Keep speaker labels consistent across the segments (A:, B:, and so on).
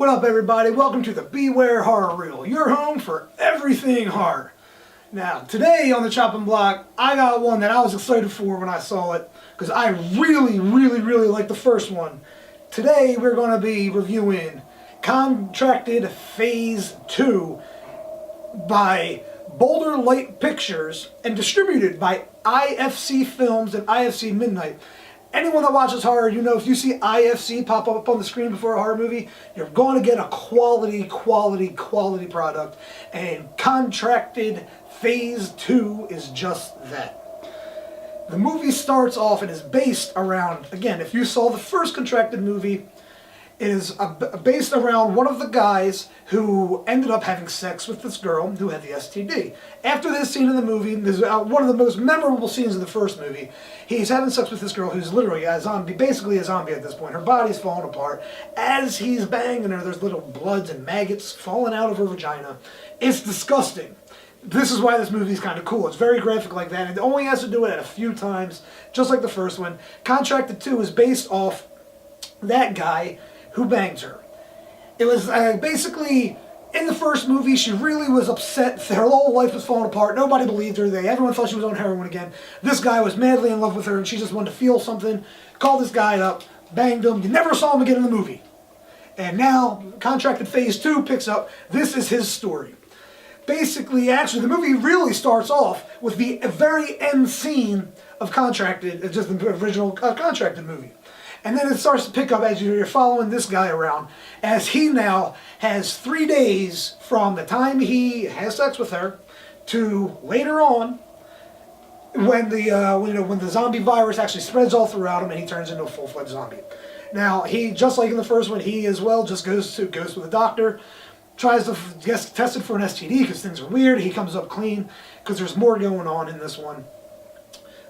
A: What up, everybody? Welcome to the Bware Horror Real, your home for everything horror. Now, today on the chopping block, I got one that I was excited for when I saw it, because I really like the first one. Today, we're going to be reviewing Contracted Phase 2 by Boulder Light Pictures and distributed by IFC Films and IFC Midnight. Anyone that watches horror, you know if you see IFC pop up on the screen before a horror movie, you're going to get a quality product. And Contracted Phase 2 is just that. The movie starts off and is based around, again, if you saw the first Contracted movie, it is based around one of the guys who ended up having sex with this girl who had the STD. After this scene in the movie, this is one of the most memorable scenes in the first movie. He's having sex with this girl who's literally a zombie, basically a zombie at this point. Her body's falling apart. As he's banging her, there's little bloods and maggots falling out of her vagina. It's disgusting. This is why this movie is kind of cool. It's very graphic like that. It only has to do it a few times, just like the first one. Contracted 2 is based off that guy who bangs her. It was basically, in the first movie, she really was upset. Her whole life was falling apart. Nobody believed her. Everyone thought she was on heroin again. This guy was madly in love with her, and she just wanted to feel something. Called this guy up, banged him. You never saw him again in the movie. And now, Contracted Phase 2 picks up. This is his story. Basically, actually, the movie really starts off with the very end scene of Contracted, just the original Contracted movie. And then it starts to pick up as you're following this guy around, as he now has 3 days from the time he has sex with her to later on, when the zombie virus actually spreads all throughout him and he turns into a full-fledged zombie. Now, he, just like in the first one, he as well just goes to the doctor, tries to get tested for an STD because things are weird. He comes up clean because there's more going on in this one.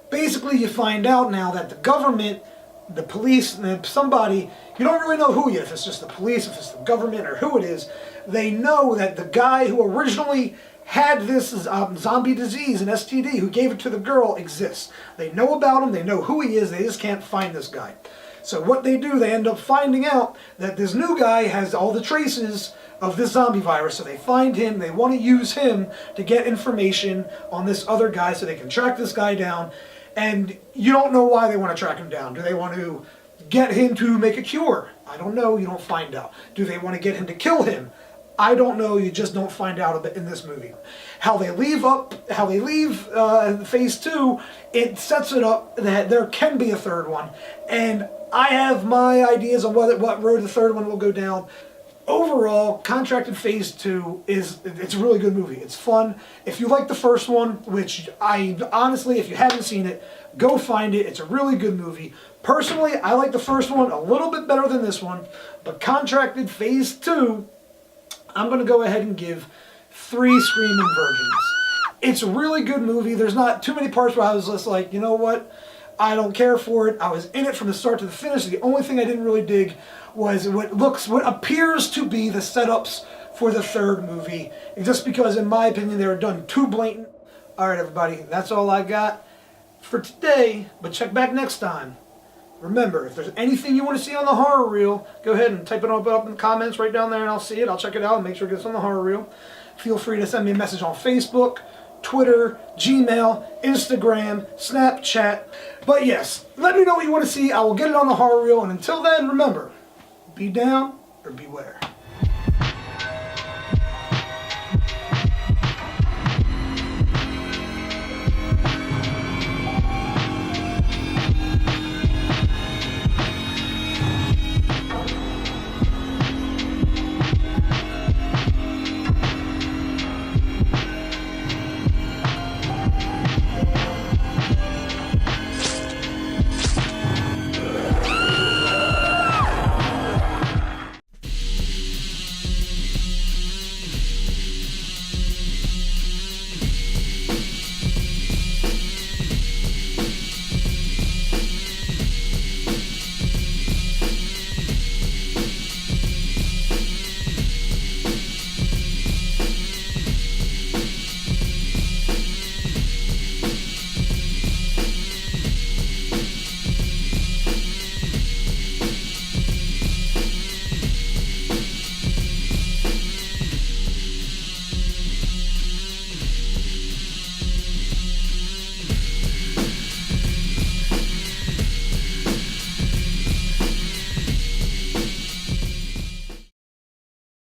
A: Basically, you find out now that the government, the police, somebody, you don't really know who yet, if it's just the police, if it's the government, or who it is. They know that the guy who originally had this zombie disease, an STD, who gave it to the girl, exists. They know about him, they know who he is, they just can't find this guy. So what they do, they end up finding out that this new guy has all the traces of this zombie virus, so they find him, they want to use him to get information on this other guy so they can track this guy down. And you don't know why they want to track him down. Do they want to get him to make a cure? I don't know. You don't find out. Do they want to get him to kill him? I don't know. You just don't find out a bit in this movie. How they leave Phase 2, it sets it up that there can be a third one. And I have my ideas on what road the third one will go down. Overall, Contracted Phase 2 it's a really good movie. It's fun. If you like the first one, which I honestly, if you haven't seen it, go find it. It's a really good movie. Personally, I like the first one a little bit better than this one, but Contracted Phase 2, I'm going to go ahead and give 3 Screaming Virgins. It's a really good movie. There's not too many parts where I was just like, you know what? I don't care for it. I was in it from the start to the finish. The only thing I didn't really dig was what appears to be the setups for the third movie. And just because, in my opinion, they were done too blatant. Alright, everybody, that's all I got for today, but check back next time. Remember, if there's anything you want to see on the Horror Reel, go ahead and type it up in the comments right down there and I'll see it. I'll check it out and make sure it gets on the Horror Reel. Feel free to send me a message on Facebook, Twitter, Gmail, Instagram, Snapchat. But yes, let me know what you want to see. I will get it on the Horror Reel. And until then, remember, be down or beware.